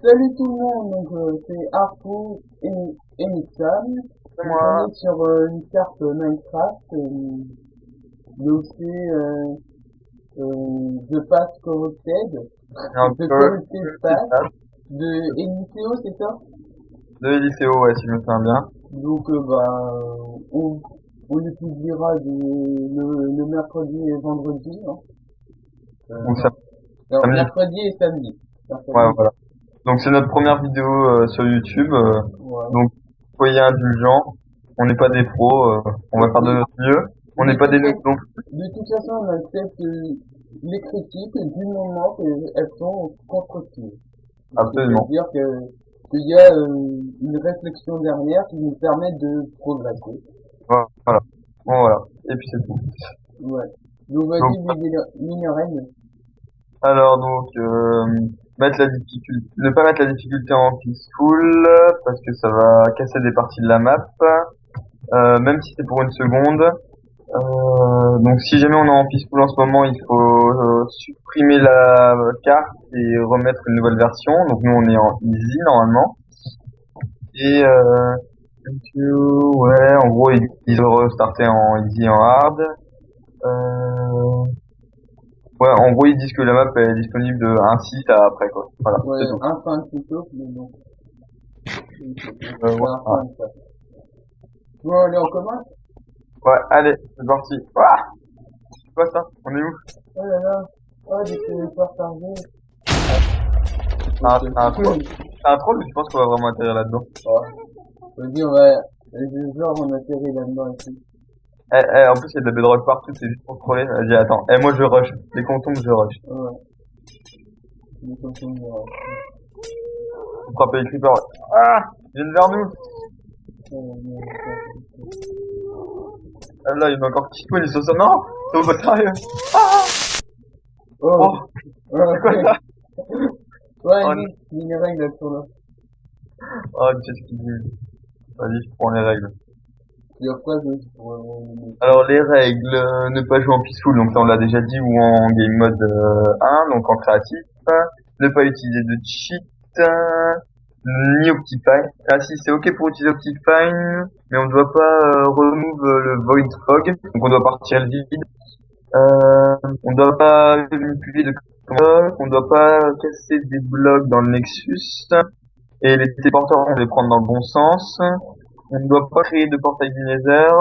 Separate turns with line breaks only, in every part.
Salut tout le monde, c'est Arthur et Mixam.
C'est
Donc on
moi.
est sur une carte Minecraft, donc c'est The Path Corrupted,
Et un
The
peu
Corrupted
petite
Path
tasse
de Eliseo, c'est ça?
de lycéo, ouais, si je me souviens bien.
Donc on, on le publiera le mercredi et vendredi, hein.
Donc
Non, non,
samedi.
mercredi et samedi.
Ouais,
Mercredi et
voilà.
samedi.
Donc c'est notre première vidéo sur YouTube.
Voilà.
Donc soyez indulgents. On n'est pas des pros. On va faire de notre mieux. On
De
n'est pas des
toute
nuls
façon,
non plus.
de toute façon, on accepte les critiques du moment qu'elles sont constructives.
Absolument.
C'est-à-dire qu'il y a une réflexion derrière qui nous permet de progresser.
Voilà. Bon, voilà. Et puis c'est tout.
Ouais. Donc
Donc
vas-y, minerai.
alors donc mettre la difficulté, ne pas mettre la difficulté en peaceful parce que ça va casser des parties de la map. Même si c'est pour une seconde. Donc si jamais on est en peaceful en ce moment, il faut supprimer la carte et remettre une nouvelle version. Donc nous on est en easy normalement. Et ouais, en gros ils ont restarté en easy, en hard. Ouais, en gros ils disent que la map est disponible de 1.6 à après quoi. Voilà, c'est
Ouais,
tout.
un fin plutôt, mais non. C'est un
Ouais.
fin, ça. Bon, allez, on commence?
Ouais, allez, c'est parti. Ouah, c'est quoi ça? On est où?
Oh là là. Oh, j'ai fait l'effort chargé.
C'est un troll. C'est un troll ou tu penses qu'on va vraiment atterrir là-dedans?
Oh, vas-y, on va, genre, on atterrit là-dedans ici.
En plus, il y a de la bedrock partout, c'est juste pour troller. Vas-y, attends. Moi, je rush. Dès qu'on tombe, je rush.
Ouais, mais comme ça, on verra.
Faut frapper les creepers. Ah! Ils viennent vers nous. Ah, là, il y en a encore qui ils sont ça. Non! C'est pas sérieux.
Oh,
Oh! C'est quoi
ouais,
ça?
ouais,
Oh,
lui, il y a une règle là-dessus, là.
oh, qu'est-ce qu'il dit? Vas-y, je prends les règles.
Il y a quoi d'autre pour,
Alors, les règles, ne pas jouer en peaceful, donc ça, on l'a déjà dit, ou en game mode 1, donc en créatif. Ne pas utiliser de cheat. Ni Optifine. Ah si, c'est ok pour utiliser Optifine, mais on ne doit pas remove le Void Fog, donc on doit partir le vide. On ne doit pas manipuler de blocs, on ne doit pas casser des blocs dans le Nexus, et les téléporteurs, on va les prendre dans le bon sens. On ne doit pas créer de portail du Nether,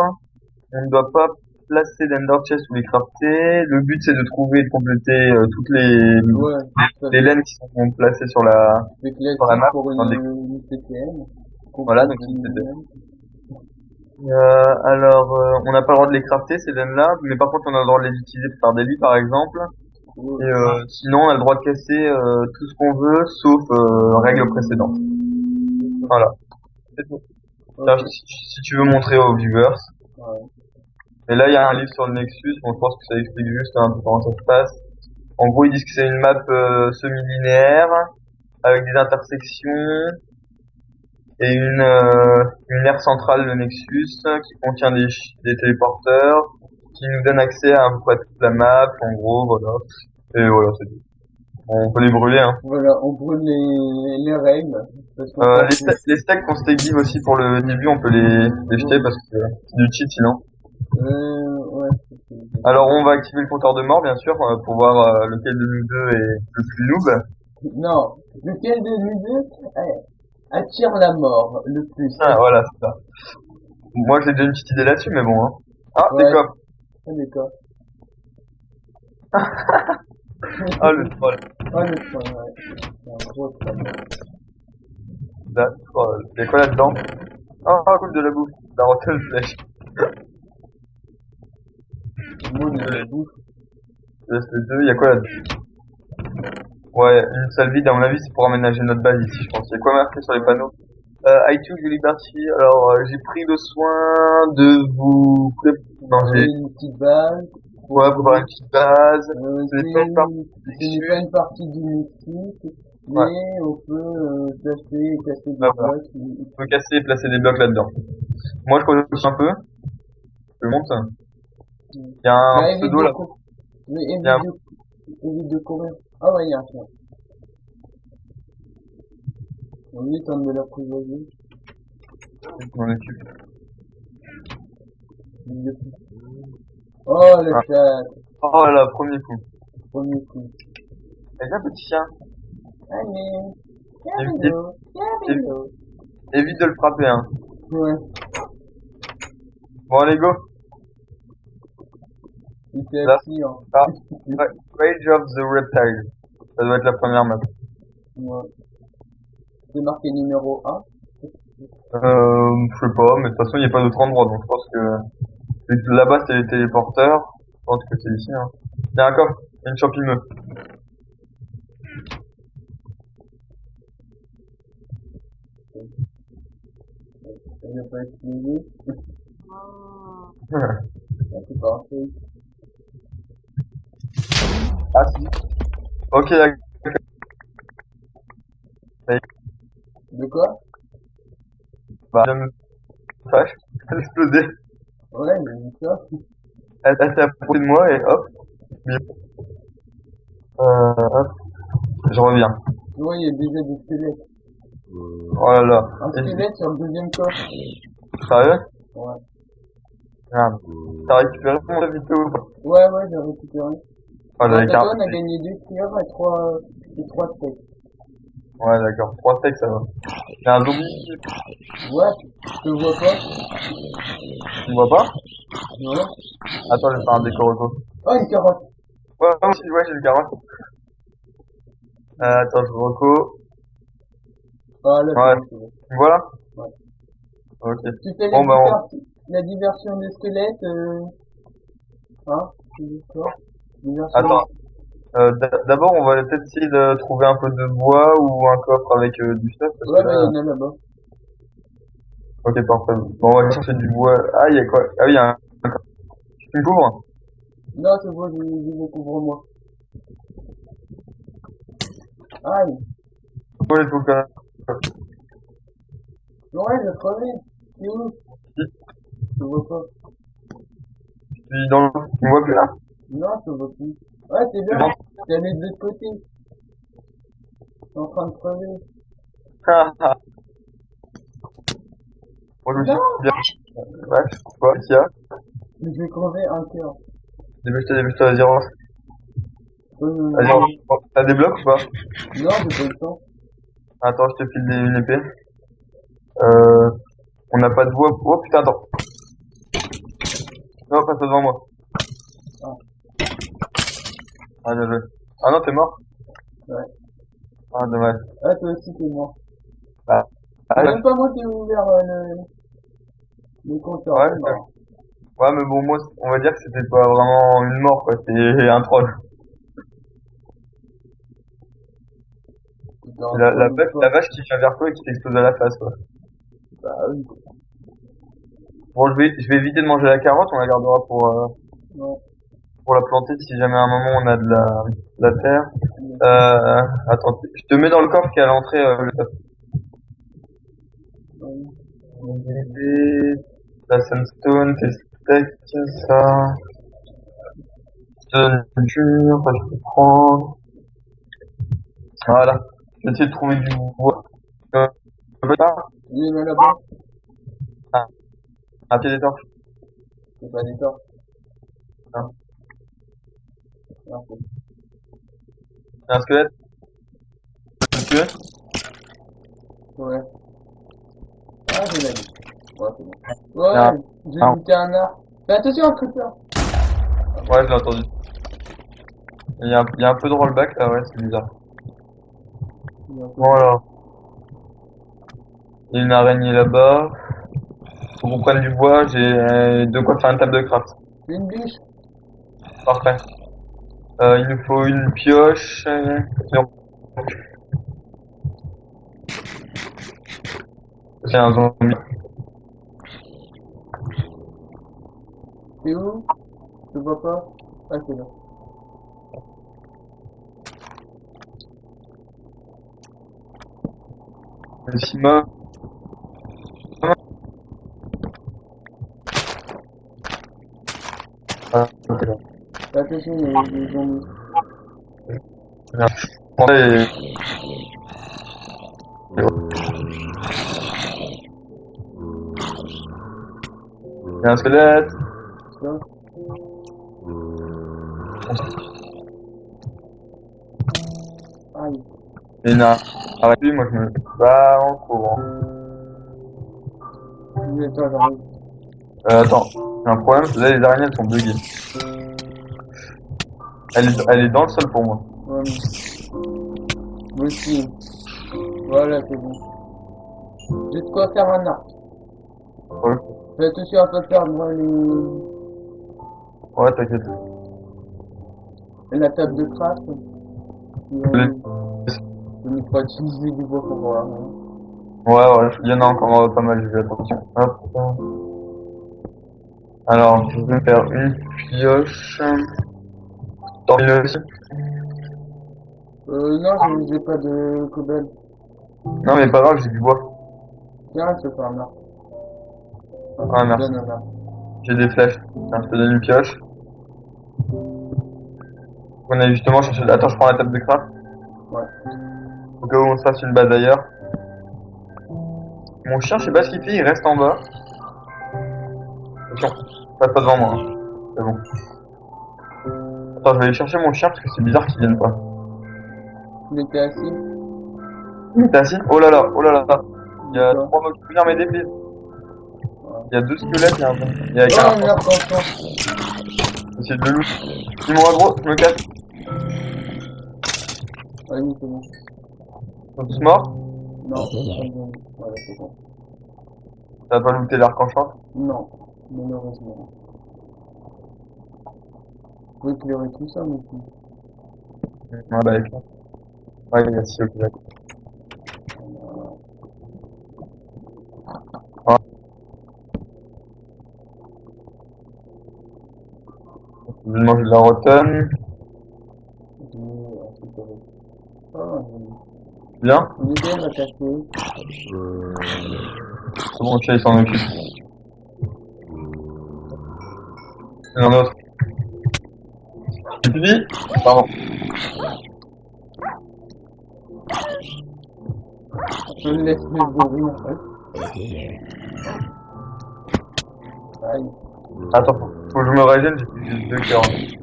on ne doit pas placer d'Ender Chest ou les crafter. Le but c'est de trouver et de compléter toutes
ouais, ça,
les laines qui sont placées
c'est
sur la
classique
map,
pour
dans le
une CTM.
voilà,
Complète
donc
une même.
on n'a pas le droit de les crafter ces laines-là, mais par contre on a le droit de les utiliser pour faire des lits par exemple. Et
Ouais,
sinon on a le droit de casser tout ce qu'on veut, sauf règle précédente. Voilà, c'est tout. Tiens,
ok,
si tu veux montrer aux viewers.
ouais.
Et là il y a un livre sur le Nexus, bon je pense que ça explique juste un peu comment ça se passe. En gros ils disent que c'est une map semi-linéaire, avec des intersections, et une aire centrale, le Nexus, qui contient des téléporteurs, qui nous donne accès à peu près toute la map, en gros, voilà. Et voilà, c'est tout. On peut les brûler, hein.
Voilà, on brûle les règles, parce qu'on s'en fout.
Les stacks qu'on stake give aussi pour le début, on peut les jeter parce que c'est du cheat sinon.
Ouais,
Alors on va activer le compteur de mort, bien sûr, pour voir lequel de nous deux est le plus noob.
non, lequel de nous deux attire la mort le plus?
Ah, voilà, c'est ça. Moi j'ai déjà une petite idée là-dessus, mais bon, hein. Ah, des
Ouais,
cops.
d'accord.
Ah, le troll.
Oh, le point, ouais. C'est un gros troll.
La troll. Y'a quoi là-dedans? Ah, cool, de la bouffe. La rotten flèche.
Le monde de la bouffe.
Il reste deux. Il y a quoi là-dedans? Ouais, une salle vide, à mon avis, c'est pour aménager notre base ici, je pense. Il y a quoi marqué sur les panneaux? I took the liberty. Alors, j'ai pris le soin de vous non, j'ai,
Une petite base.
ouais, préparer une petite base.
C'est
Ce n'est pas une partie
ce n'est pas une partie du mystique,
ouais,
mais on peut casser des
voilà.
blocs.
On peut casser et placer des blocs là-dedans. Moi, je connais aussi un peu. Je monte. Il y a un
Mais évite
pseudo
de
là.
courir. Mais
Il y a un,
évite de courir. Ah ouais, il y a un chien. On est en de la prévoyée.
Je m'en occupe.
Oh, le
Ah.
chat.
Oh là là, premier coup.
Premier coup.
Et là, petit chien.
Allez.
Évite,
Camino. Camino.
évite de le frapper, hein.
Ouais.
Bon, allez, go.
Il s'est
Là.
assis, hein.
Ah. Rage of the Reptile. Ça doit être la première map.
Ouais. C'est marqué numéro 1.
Je sais pas, mais de toute façon, il n'y a pas d'autre endroit, donc je pense que là-bas, c'est les téléporteurs. Je pense que c'est ici, hein. Il y a un coffre, il y a une champimeux.
Il n'a pas utilisé. Ah, c'est parfait.
Ah, si. Ok, d'accord.
De quoi?
Bah, je me fâche. Elle a explosé.
Ouais, j'ai vu ça.
Elle s'est approchée de moi et hop. Hop. Je reviens.
Ouais, il y a déjà des squelettes.
Oh là là.
Un
Et-
squelette sur le deuxième coffre.
Sérieux?
Ouais.
Merde. T'as récupéré mon vidéo ou pas?
Ouais, ouais, j'ai récupéré.
Ah, j'avais
Toi,
qu'un.
on a gagné 2 cuillères et 3 steaks.
Ouais, d'accord. 3 steaks, ça va. Il y a un zombie.
Ouais, je te vois pas.
Tu me vois pas?
Ouais.
Attends, je vais faire un décor auto.
Oh, une carotte.
Ouais, moi aussi, ouais, j'ai le carotte. Attends, je reco.
Ah, là,
Ouais.
c'est bon.
Voilà?
Ouais.
Ok.
Tu fais
Bon, bah,
la diversion des squelettes, hein? C'est quoi? Diversion.
Attends. D'abord, on va peut-être essayer de trouver un peu de bois ou un coffre avec du stuff. Parce
Ouais,
que
bah,
là...
il y en a là-bas.
Ok, parfait. Bon, on va aller chercher du bois. Ah, il y a quoi? Ah oui, il y a un coffre. Tu me couvres?
Non, c'est bon, je découvre moi. Aïe.
Pourquoi les trucs là?
Ouais, j'ai crevé. C'est où? Je te vois pas.
Je suis dans le... Tu me vois plus là?
Non, je te vois plus. Ouais, c'est bien. T'es allé de l'autre côté. T'es en train de crever.
Ah, ah. Bon, je me suis
Non!
bien. Ouais, quoi, qu'est-ce qu'il y a?
Mais j'ai crevé un cœur.
Débouche-toi, vas-y, avance. Vas-y,
Non,
avance. T'as des blocs ou pas?
j'ai pas le temps.
Attends, je te file une épée. On n'a pas de bois. Oh putain, attends. Non, passe devant moi.
Ah.
Ah, bien joué. Ah non, t'es mort?
Ouais.
Ah, dommage.
Ah, toi aussi, t'es mort.
Ah,
C'est
ouais,
même pas moi qui ai ouvert le compteur.
ouais,
C'est mort.
ouais, mais bon, moi, on va dire que c'était pas vraiment une mort, quoi. C'est un troll.
C'était un
La
troll ou pas?
vache qui vient vers toi et qui t'explose à la face, quoi.
Bah oui.
Bon, je vais éviter de manger la carotte, on la gardera
Ouais.
pour la planter si jamais à un moment on a de la terre. Attends, je te mets dans le coffre qui est à l'entrée, le top.
Ouais.
La sandstone, tes steaks, ça. Je te donne une dur, ça je peux prendre. Voilà. Je vais essayer de trouver du bois. Là,
Il y en a là-bas.
un pied des torches.
C'est pas des torches.
Hein.
Ah, c'est-
Il y a un squelette. Tu veux tuer?
Ouais. Ah, j'ai la vie. Ouais, c'est bon. Ouais,
Ah.
j'ai
Ah.
buté un arc. Fais attention, un creeper.
Ouais, je l'ai entendu. Il y a un peu de rollback là, ouais, c'est bizarre. Voilà. Il y a une araignée là-bas. Faut qu'on prenne du bois, j'ai de quoi faire une table de craft.
Une biche.
Parfait. Il nous faut une pioche. Non. C'est un zombie.
C'est où? Je vois pas. Ah, c'est là.
Le ciment. Ah, ok, là.
Fais attention, il y a des zombies.
Bien. Bon, et- Il y a un squelette.
Ça. Aïe.
Il y en a arrête lui, moi je me bats en courant.
Mais toi, j'arrive.
Attends, j'ai un problème, là les araignées elles sont buggées. Elle est dans le sol pour moi.
Ouais, moi aussi. Voilà, c'est bon. J'ai de quoi faire un arc.
Ouais,
Fais attention à pas perdre
ouais t'inquiète.
la table de craft.
Les-
Je ne pas utiliser du bois pour voir. Hein.
Ouais, il y en a encore pas mal, je vais attention. Hop. Alors, je vais faire une pioche. T'en as aussi?
Non, je n'ai pas de cobble.
Non mais pas grave, j'ai du bois.
Tiens, je te fais un arc.
Ah merci.
Donne un arc.
J'ai des flèches. Tiens, je te donne une pioche. On a justement cherché... Attends, je prends la table de craft.
Ouais.
Au cas où on se fasse une base ailleurs. Mon chien, je sais pas ce qu'il fait, il reste en bas. Attention, passe pas devant moi. Hein. C'est bon. Attends, je vais aller chercher mon chien parce que c'est bizarre qu'il vienne pas.
Il était assis.
T'es assis? Oh là là, oh là là. Il y a
D'accord.
3 mecs qui viennent m'aider, please. Il y a 2 squelettes, il y a un bon. Il y a
Oh,
qu'un.
un arc enfant.
Essaye de le loot. Dis-moi gros, je me casse.
Ah oui, c'est bon.
Ils sont tous morts.
Non, c'est bon. Voilà, c'est bon.
T'as pas looté l'arc en champ?
Non, malheureusement. Vous pouvez éclairer tout ça, monsieur.
Ouais, bah avec. Ouais, il y a 6 ok, d'accord. Ouais. Je vais manger de la rotten.
Ah,
Bien.
l'idée m'a cassé.
C'est bon, ok, il s'en occupe. Il y en a un autre. Tu dis? Pardon.
Je me laisse les bourrer, en fait. Aïe.
Attends, faut que je me régène, j'ai plus juste 2 cœurs.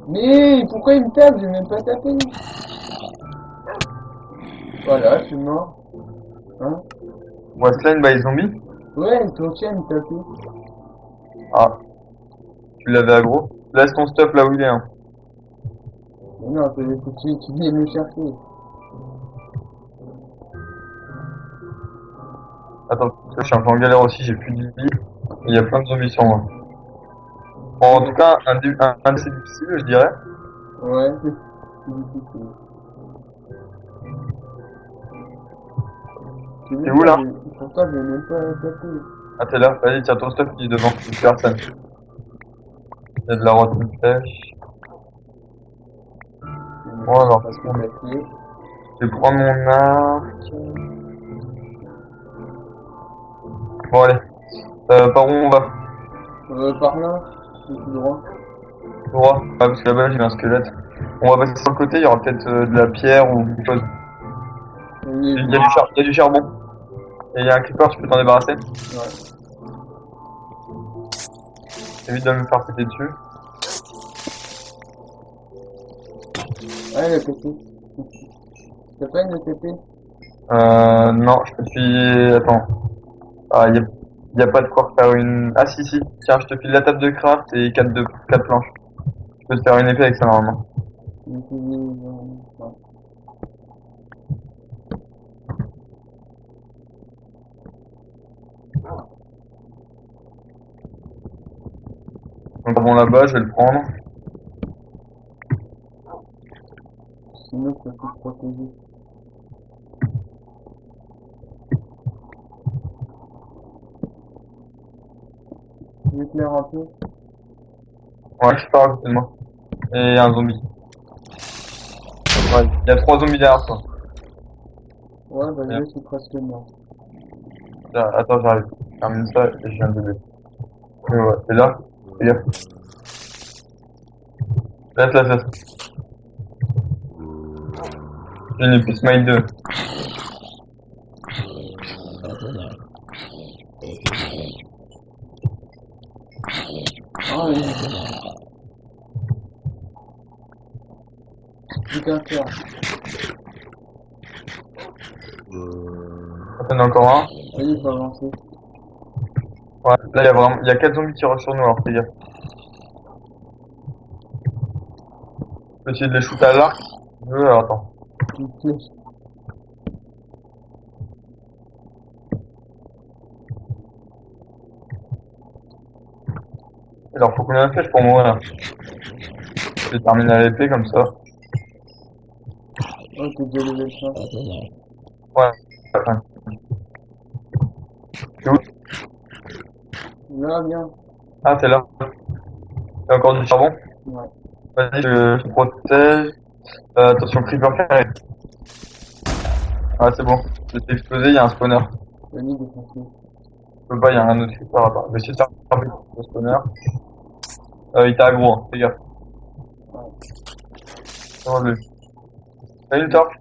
Mais pourquoi il me tape? J'ai même pas tapé. Voilà, je suis mort. Hein?
Wasteland by zombie?
Ouais, ton chien il tapé.
Ah, tu l'avais aggro. Laisse ton stuff là où il est, hein.
Mais non, c'est faut que tu viennes le chercher.
Attends, parce que je suis un peu en galère aussi, j'ai plus de vie. Il y a plein de zombies sur moi. Bon, en tout cas, un de ces difficiles, je dirais.
Ouais, c'est difficile.
T'es où là?
Pourtant, je l'ai même pas tapé.
Ah, t'es là? Vas-y, tiens ton stuff qui est devant. Il y a personne. Il y a de la rotten flèche. Bon, alors,
Parce que tapé.
je vais prendre mon arc. Bon, allez. Par où on va?
Par là, tout droit.
Droit. Ah, parce que là-bas, j'ai un squelette. On va passer sur le côté, il y aura peut-être de la pierre ou quelque chose.
Oui,
Il y a du charbon. Et il y a un creeper, tu peux t'en débarrasser.
ouais.
Évite de me faire péter dessus.
Ah, il a pété. T'as pas une TP?
Non, je te file... Attends. Ah, y a pas de quoi faire une... Ah, si, si. Tiens, je te file la table de craft et 4 planches. Je peux te faire une épée avec ça, normalement.
Ouais.
Donc, bon, là-bas, je vais le prendre.
Sinon, ça peut te protéger. Tu m'éclaires un peu?
Ouais, je pars, c'est moi. Et un zombie. Ouais, il y a 3 zombies derrière toi.
Ouais, bah
Bien.
je suis presque mort.
Attends, j'arrive. Je termine ça et je viens de bébé. Et ouais, c'est là. Fais gaffe. Laisse. J'ai une épée smile 2.
Plus qu'un cœur.
T'en as encore un.
Vas-y, faut avancer.
Ouais, là, il y a 4 zombies qui rushent sur nous, alors fais gaffe. Je peux essayer de les shoot à l'arc. Alors attends.
Une flèche.
Alors faut combien de flèches pour mourir là? Je termine à l'épée comme ça.
Oh, t'es déjà level 5.
Ouais. Enfin, c'est où?
Là, bien.
Ah, c'est là. Il y a encore du charbon.
Ouais.
Vas-y, je te protège. Attention, creeper carré. Ah, c'est bon. Je t'ai explosé, il y a un spawner.
Vas-y, défonce-le.
Je peux pas, il y a un autre creeper à part. Je vais essayer de faire vite le spawner. Il t'a aggro, hein. Fais gaffe.
Ouais.
Enlève-le. T'as une torche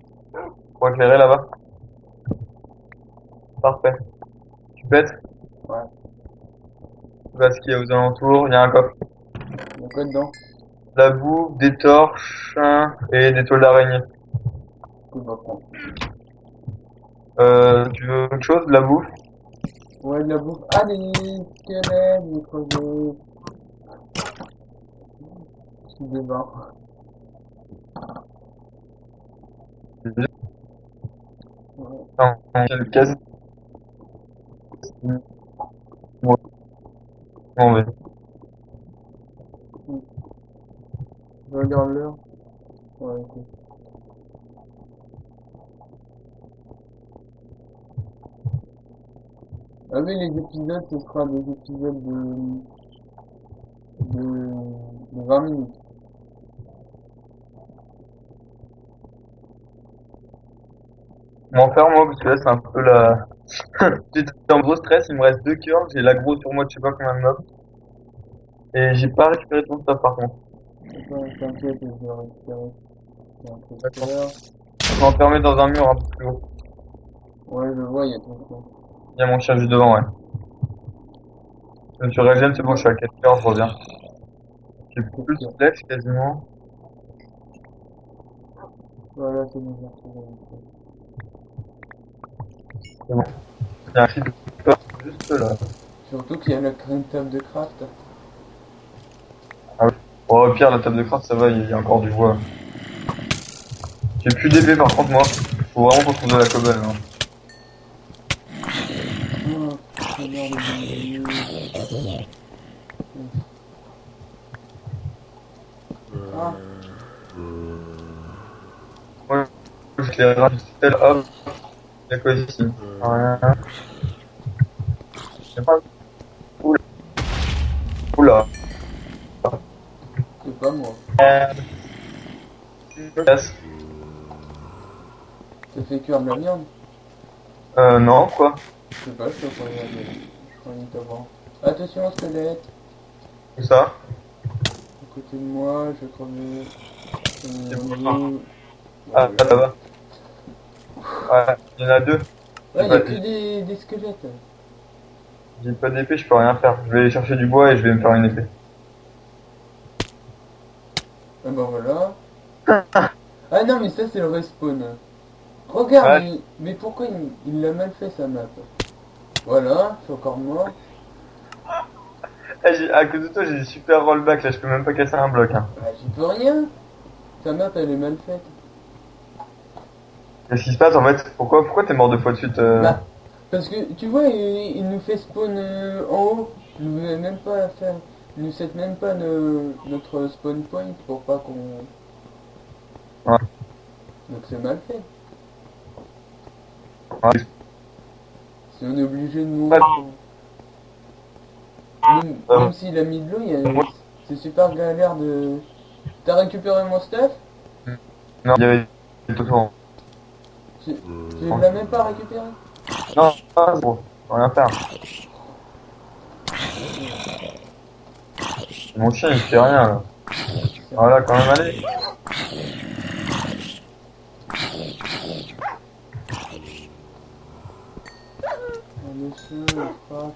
pour éclairer là-bas? Parfait. Tu pètes?
Ouais.
Tu vois ce qu'il y a aux alentours. Il y a un coffre.
Il y a quoi dedans?
De la bouffe, des torches et des toiles d'araignée.
Je vais prendre.
Tu veux autre chose? De la bouffe?
Ouais, de la bouffe. Allez, squelette, j'ai crevé. Je suis devant. Ouais.
Non, quelle caisse? Bon, ouais.
Je regarde l'heure. Ouais, ok. Ah oui, les épisodes, ce sera des épisodes de 20 minutes.
Je m'en faire moi parce que là c'est un peu la... J'étais en gros stress, il me reste 2 cœurs, j'ai l'aggro sur moi de je sais pas combien de mobs. Et j'ai pas récupéré ton stuff par contre.
T'inquiète, je vais récupérer. Il y a un
D'accord.
tracteur.
Je vais enfermer dans un mur un peu plus haut.
Ouais, je vois, il y a ton coin.
Il y a mon chien juste devant, ouais. Je me suis régène, c'est bon, je suis à 4 cœurs, je reviens. J'ai plus de flèches quasiment.
Voilà, c'est bon, j'ai retrouvé.
C'est bon. Il y a un creeper juste là.
Surtout qu'il y a la grande table de craft.
Ah oui. Bon, au pire, la table de craft ça va, il y a encore du bois. J'ai plus d'épée par contre moi. Faut vraiment qu'on trouve de la cobble. Hein.
Oh, putain, merde, Ah,
Ouais, je l'ai rajouté là, hop. Il y a quoi ici? Rien. J'ai pas... Oula. Oula.
c'est pas moi.
Casse.
Ça fait cuire de la viande.
Non, quoi?
Je sais pas, je peux pas regarder. Je crois qu'il t'avoir. Attention, squelette.
Où ça?
À côté de moi, je vais crever.
C'est bon,
Vous.
Ah, là-bas. Ouais, il y en a 2.
Ouais, il y a que des squelettes.
J'ai pas d'épée, je peux rien faire. Je vais aller chercher du bois et je vais me faire une épée.
Ah bah voilà. Ah non, mais ça c'est le respawn. Regarde,
Ouais.
mais pourquoi il l'a mal fait sa map? Voilà, je suis encore mort.
À cause de toi, j'ai des super rollbacks là, je peux même pas casser un bloc. Hein.
Bah j'y peux rien. Sa map elle est mal faite.
Qu'est-ce qui se passe en fait? Pourquoi t'es mort 2 fois de suite
Bah, parce que tu vois, il nous fait spawn en haut. Il nous met même pas à faire. Il nous set même pas notre spawn point pour pas qu'on.
Ouais.
Donc c'est mal fait.
Ouais.
Si on est obligé de mourir. Même s'il a mis de l'eau, c'est super galère de. T'as récupéré mon stuff?
Non, il y avait tout le
Tu l'as même pas récupéré?
Non, pas gros, faut rien faire. Mon chien il fait rien là. Voilà, quand même, allez.
Le chien, le frappe.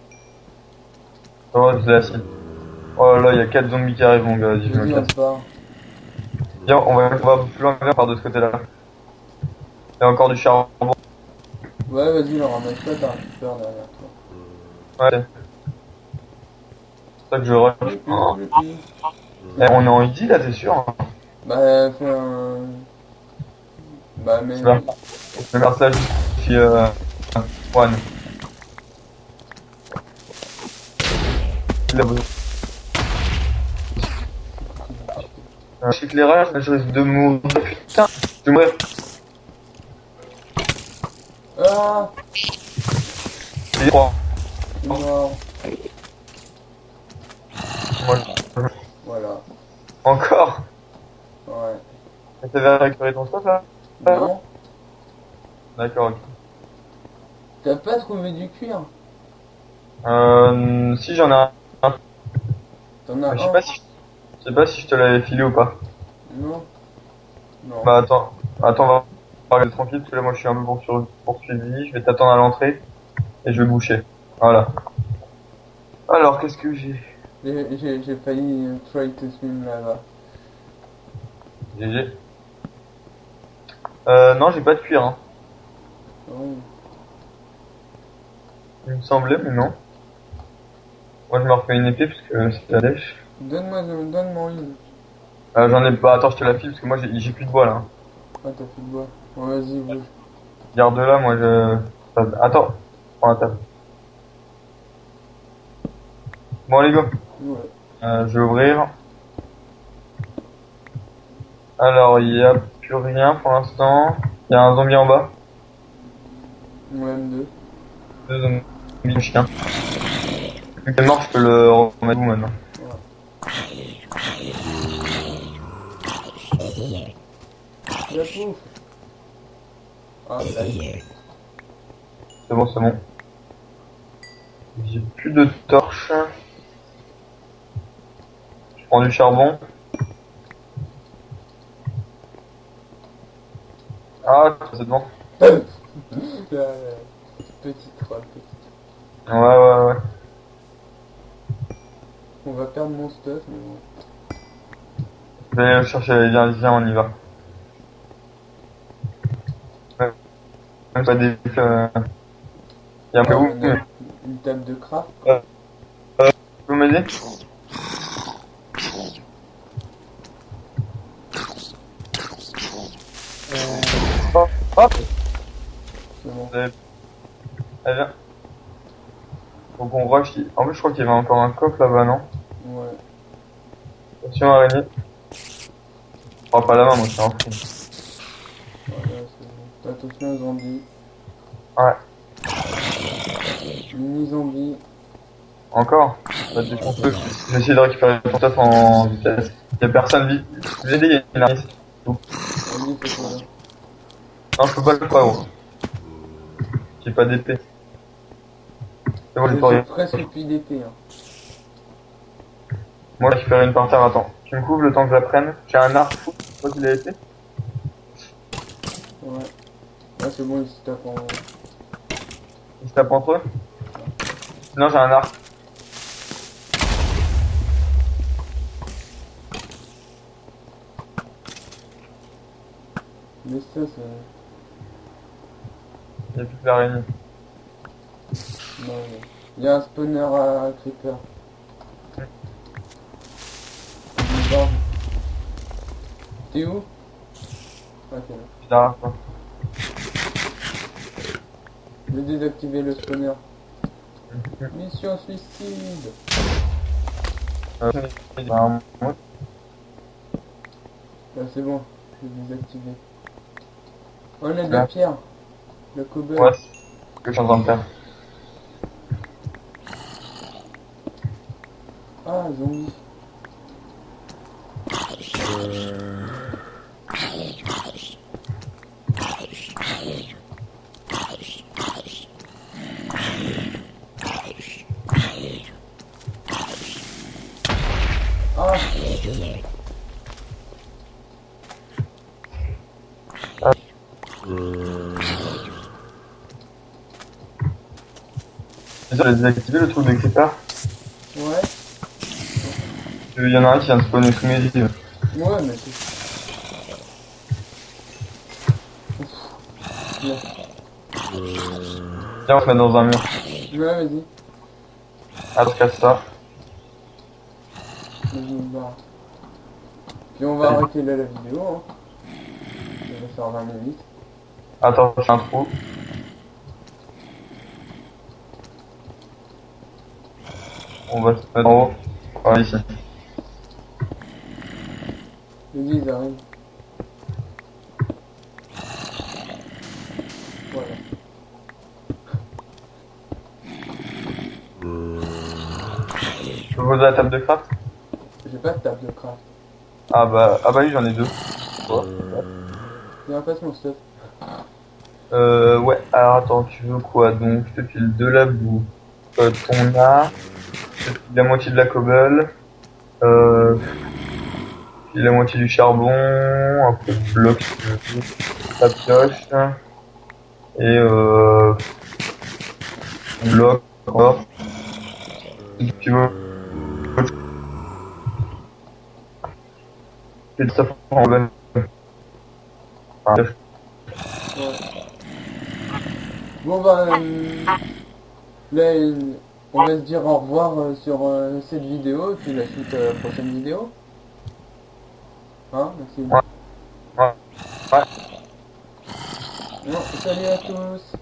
Oh, je l'ai assis. Oh là là, il y a 4 zombies qui arrivent, mon gars, vas-y, je me
Vas-y, on
casse.
part.
Viens, on va plus loin, viens par de ce côté-là. Il y a encore du charbon.
Ouais, vas-y, le ramasse-toi, t'as un peur derrière toi.
Ouais. C'est ça que je rush.
Youpi,
Oh.
youpi.
Eh, on est en easy là, t'es sûr? Hein.
Bah, fais un... Bah, mais...
Je vais faire ça jusqu'à one. Je sais que l'erreur, je risque de mourir. Putain, je vais mourir.
Ah,
J'ai 3.
je suis mort. Voilà.
Encore.
Ouais.
T'avais récupéré ton stuff là?
Non,
D'accord, ok.
t'as pas trouvé du cuir?
Si j'en ai un.
T'en as
Mais je sais
un?
pas si, je sais pas si je te l'avais filé ou pas.
Non. Non.
Bah attends, on va parler tranquille parce que là moi je suis un peu poursuivi. Je vais t'attendre à l'entrée et je vais boucher. Voilà. Alors qu'est-ce que j'ai?
J'ai failli try to swim là-bas.
GG. Non, j'ai pas de cuir. Hein.
Oh.
Il me semblait, mais non. Moi je me refais une épée parce que c'est la dèche.
Donne-moi une.
J'en ai pas. Attends, je te la file parce que moi j'ai plus de bois là.
Ah, t'as fait le bois. Bon, vas-y, bouge.
Garde-la, moi je. Attends, prends la table. Bon allez go.
Ouais.
Je vais ouvrir. Alors il y a plus rien pour l'instant. Il y a un zombie en bas.
Ouais, M2.
2 zombies chien. Vu qu'il est mort, je peux le remettre où maintenant.
La pouf. Ah, là.
C'est bon, c'est bon. J'ai plus de torches. Je prends du charbon. Ah, c'est devant.
Petite troll, petite.
Ouais.
On va perdre mon stuff, mais bon.
Je vais aller le chercher. Viens, on y va. Ouais. Même pas des... Il y a un peu où?
On a une table de craft.
Tu peux m'aider? Hop!
C'est bon.
Allez, viens. Donc on rush. En plus, je crois qu'il y avait encore un coffre là-bas, non?
Ouais.
Attention, araignée. Je prends pas la main, moi, je suis un fou.
Voilà, c'est bon. Attention aux zombies.
Ouais.
Mini zombie.
Encore? Bah, dès qu'on peut. J'ai essayé de récupérer ton stuff en vitesse. Y'a personne vite. Je vais aider, y'a une araignée.
Vas-y, c'est quoi là?
Non, je peux pas le faire, gros. J'ai pas d'épée. C'est bon, j'ai pas
J'ai
rien.
presque plus d'épée. Hein.
Moi, j'ai récupéré une par terre, attends. Tu me couvres le temps que je la prenne. J'ai un arc fou. Tu vois qu'il a été?
Ouais. Ouais, c'est bon, il se tape en...
Ils se tapent entre eux? Sinon, j'ai un arc.
Mais ça, c'est...
Il y a plus que l'araignée.
Non, mais... Il y a un spawner à creeper. Bon. T'es où? Ok.
J'ai un arc, quoi.
Je vais désactiver le spawner. Mission suicide.
Bah, moi,
Là, c'est bon. Je vais désactiver. On a de
Là.
la pierre. Le cobble.
ouais, c'est ce que je suis en train de faire.
Ah, zombie. Ah,
C'est sûr, j'ai désactivé le truc de creeper.
ouais.
Il y en a un qui vient de spawner sous mes yeux.
Ouais, mais c'est... Là.
Viens, on se met dans un mur.
Ouais, vas-y.
Ah, je casse ça.
Vas-y, bah. Puis on va arrêter là la vidéo. Hein. On va faire 20 minutes.
Attends, je fais un trou. On va se mettre en haut. Ouais, ici.
Vas-y, ils arrivent. Voilà.
Tu veux poser la table de craft?
J'ai pas de table de craft.
Ah bah oui, j'en ai deux. Toi?
Viens, passe mon stuff.
Ouais, alors attends, tu veux quoi? Donc, je te file de la boue, ton arc, je te file la moitié de la cobble, je te file la moitié du charbon, un peu de bloc, si tu veux, ta pioche, et bloc, or, si tu veux, et ça en cobble. Enfin,
Ouais. Bon bah là on va se dire au revoir sur cette vidéo et puis la suite à la prochaine vidéo. Hein, merci.
ouais, ouais.
Bon, salut à tous.